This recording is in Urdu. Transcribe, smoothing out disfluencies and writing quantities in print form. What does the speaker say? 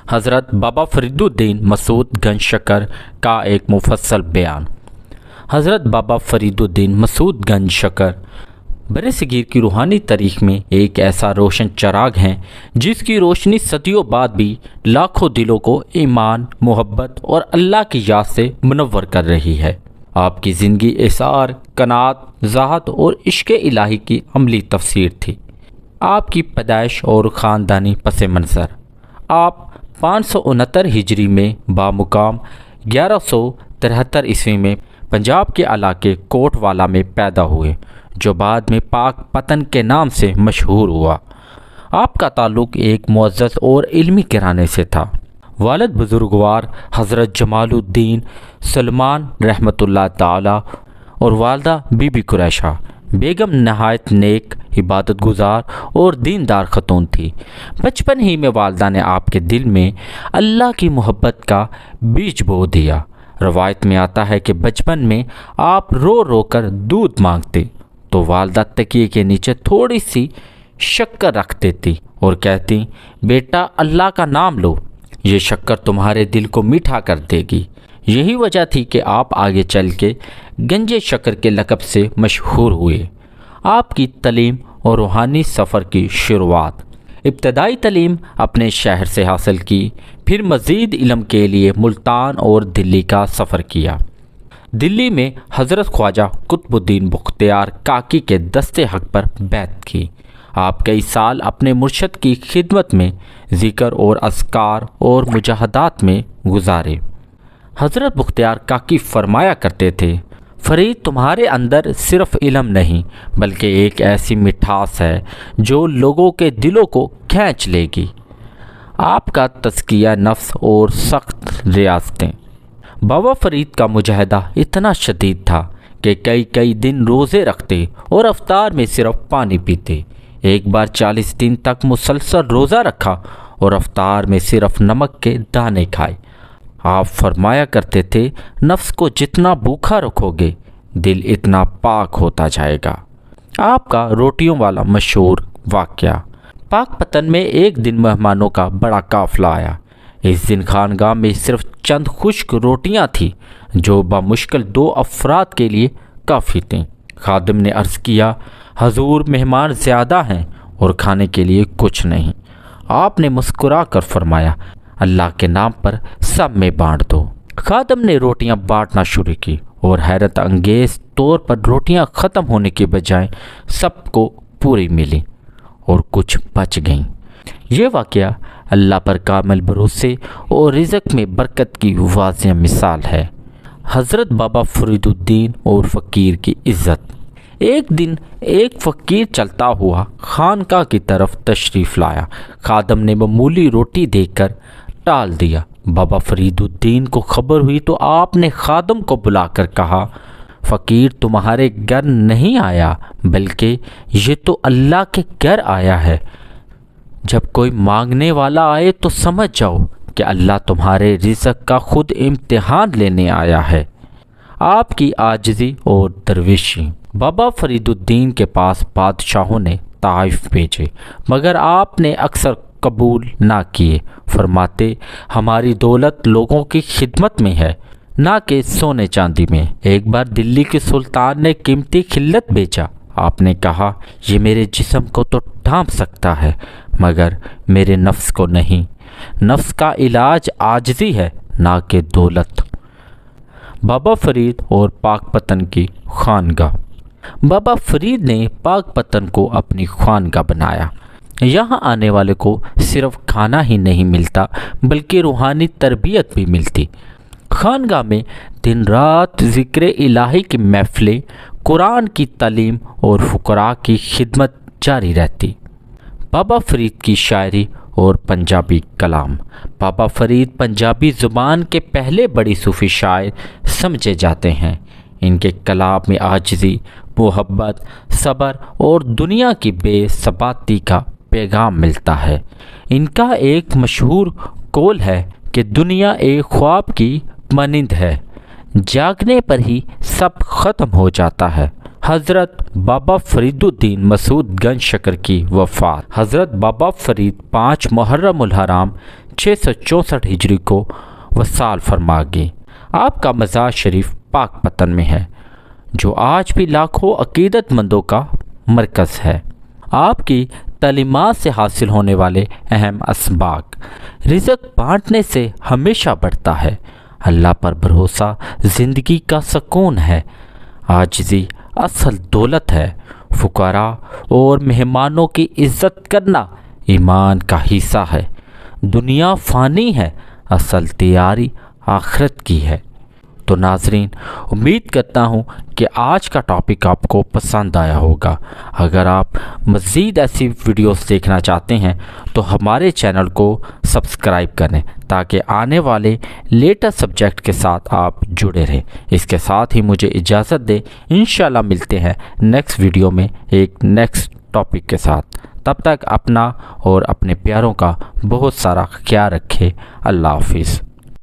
حضرت بابا فرید الدین مسعود گنج شکر کا ایک مفصل بیان۔ حضرت بابا فرید الدین مسعود گنج شکر برصغیر کی روحانی تاریخ میں ایک ایسا روشن چراغ ہیں جس کی روشنی صدیوں بعد بھی لاکھوں دلوں کو ایمان، محبت اور اللہ کی یاد سے منور کر رہی ہے۔ آپ کی زندگی اثار، قناعت، ذات اور عشق الہی کی عملی تفسیر تھی۔ آپ کی پیدائش اور خاندانی پس منظر۔ آپ 569 ہجری میں بامقام 1173 عیسوی میں پنجاب کے علاقے کوٹ والا میں پیدا ہوئے، جو بعد میں پاک پتن کے نام سے مشہور ہوا۔ آپ کا تعلق ایک معزز اور علمی گھرانے سے تھا۔ والد بزرگوار حضرت جمال الدین سلمان رحمۃ اللہ تعالی اور والدہ بی بی قریشہ بیگم نہایت نیک، عبادت گزار اور دیندار خاتون تھی۔ بچپن ہی میں والدہ نے آپ کے دل میں اللہ کی محبت کا بیج بو دیا۔ روایت میں آتا ہے کہ بچپن میں آپ رو رو کر دودھ مانگتے تو والدہ تکیے کے نیچے تھوڑی سی شکر رکھ دیتی اور کہتی، بیٹا اللہ کا نام لو، یہ شکر تمہارے دل کو میٹھا کر دے گی۔ یہی وجہ تھی کہ آپ آگے چل کے گنجے شکر کے لقب سے مشہور ہوئے۔ آپ کی تعلیم اور روحانی سفر کی شروعات۔ ابتدائی تعلیم اپنے شہر سے حاصل کی، پھر مزید علم کے لیے ملتان اور دلی کا سفر کیا۔ دلی میں حضرت خواجہ قطب الدین بختیار کاکی کے دست حق پر بیعت کی۔ آپ کئی سال اپنے مرشد کی خدمت میں ذکر اور اذکار اور مجاہدات میں گزارے۔ حضرت بختیار کاکی فرمایا کرتے تھے، فرید تمہارے اندر صرف علم نہیں بلکہ ایک ایسی مٹھاس ہے جو لوگوں کے دلوں کو کھینچ لے گی۔ آپ کا تزکیہ نفس اور سخت ریاضتیں۔ بابا فرید کا مجاہدہ اتنا شدید تھا کہ کئی دن روزے رکھتے اور افطار میں صرف پانی پیتے۔ ایک بار 40 دن تک مسلسل روزہ رکھا اور افطار میں صرف نمک کے دانے کھائے۔ آپ فرمایا کرتے تھے، نفس کو جتنا بھوکا رکھو گے دل اتنا پاک ہوتا جائے گا۔ آپ کا روٹیوں والا مشہور واقعہ۔ پاک پتن میں ایک دن مہمانوں کا بڑا قافلہ آیا۔ اس دن خانگاہ میں صرف چند خشک روٹیاں تھیں جو بمشکل 2 افراد کے لیے کافی تھیں۔ خادم نے عرض کیا، حضور مہمان زیادہ ہیں اور کھانے کے لیے کچھ نہیں۔ آپ نے مسکرا کر فرمایا، اللہ کے نام پر سب میں بانٹ دو۔ خادم نے روٹیاں بانٹنا شروع کی اور حیرت انگیز طور پر روٹیاں ختم ہونے کے بجائے سب کو پوری ملی اور کچھ بچ گئیں۔ یہ واقعہ اللہ پر کامل بھروسے اور رزق میں برکت کی واضح مثال ہے۔ حضرت بابا فرید الدین اور فقیر کی عزت۔ ایک دن ایک فقیر چلتا ہوا خانقاہ کی طرف تشریف لایا۔ خادم نے معمولی روٹی دے کر ٹال دیا۔ بابا فرید الدین کو خبر ہوئی تو آپ نے خادم کو بلا کر کہا، فقیر تمہارے گھر نہیں آیا بلکہ یہ تو اللہ کے گھر آیا ہے۔ جب کوئی مانگنے والا آئے تو سمجھ جاؤ کہ اللہ تمہارے رزق کا خود امتحان لینے آیا ہے۔ آپ کی عاجزی اور درویشی۔ بابا فرید الدین کے پاس بادشاہوں نے تحائف بھیجے مگر آپ نے اکثر قبول نہ کیے۔ فرماتے، ہماری دولت لوگوں کی خدمت میں ہے نہ کہ سونے چاندی میں۔ ایک بار دلی کے سلطان نے قیمتی خلعت بیچا۔ آپ نے کہا، یہ میرے جسم کو تو ڈھانپ سکتا ہے مگر میرے نفس کو نہیں۔ نفس کا علاج عاجزی ہے نہ کہ دولت۔ بابا فرید اور پاک پتن کی خانگاہ۔ بابا فرید نے پاک پتن کو اپنی خانگاہ بنایا۔ یہاں آنے والے کو صرف کھانا ہی نہیں ملتا بلکہ روحانی تربیت بھی ملتی۔ خانگاہ میں دن رات ذکر الہی کی محفلیں، قرآن کی تعلیم اور فقراء کی خدمت جاری رہتی۔ بابا فرید کی شاعری اور پنجابی کلام۔ بابا فرید پنجابی زبان کے پہلے بڑی صوفی شاعر سمجھے جاتے ہیں۔ ان کے کلام میں عاجزی، محبت، صبر اور دنیا کی بے ثباتی کا پیغام ملتا ہے۔ ان کا ایک مشہور قول ہے کہ دنیا ایک خواب کی مانند ہے، جاگنے پر ہی سب ختم ہو جاتا ہے۔ حضرت بابا فریدالدین مسعود گنج شکر کی وفات۔ حضرت بابا فرید 5 محرم الحرام 664 ہجری کو وصال فرما گئے۔ آپ کا مزار شریف پاک پتن میں ہے، جو آج بھی لاکھوں عقیدت مندوں کا مرکز ہے۔ آپ کی تعلیمات سے حاصل ہونے والے اہم اسباق: رزق بانٹنے سے ہمیشہ بڑھتا ہے، اللہ پر بھروسہ زندگی کا سکون ہے، عاجزی اصل دولت ہے، فقراء اور مہمانوں کی عزت کرنا ایمان کا حصہ ہے، دنیا فانی ہے، اصل تیاری آخرت کی ہے۔ تو ناظرین، امید کرتا ہوں کہ آج کا ٹاپک آپ کو پسند آیا ہوگا۔ اگر آپ مزید ایسی ویڈیوز دیکھنا چاہتے ہیں تو ہمارے چینل کو سبسکرائب کریں تاکہ آنے والے لیٹسٹ سبجیکٹ کے ساتھ آپ جڑے رہیں۔ اس کے ساتھ ہی مجھے اجازت دیں، انشاءاللہ ملتے ہیں نیکسٹ ویڈیو میں ایک نیکسٹ ٹاپک کے ساتھ۔ تب تک اپنا اور اپنے پیاروں کا بہت سارا خیال رکھیں۔ اللہ حافظ۔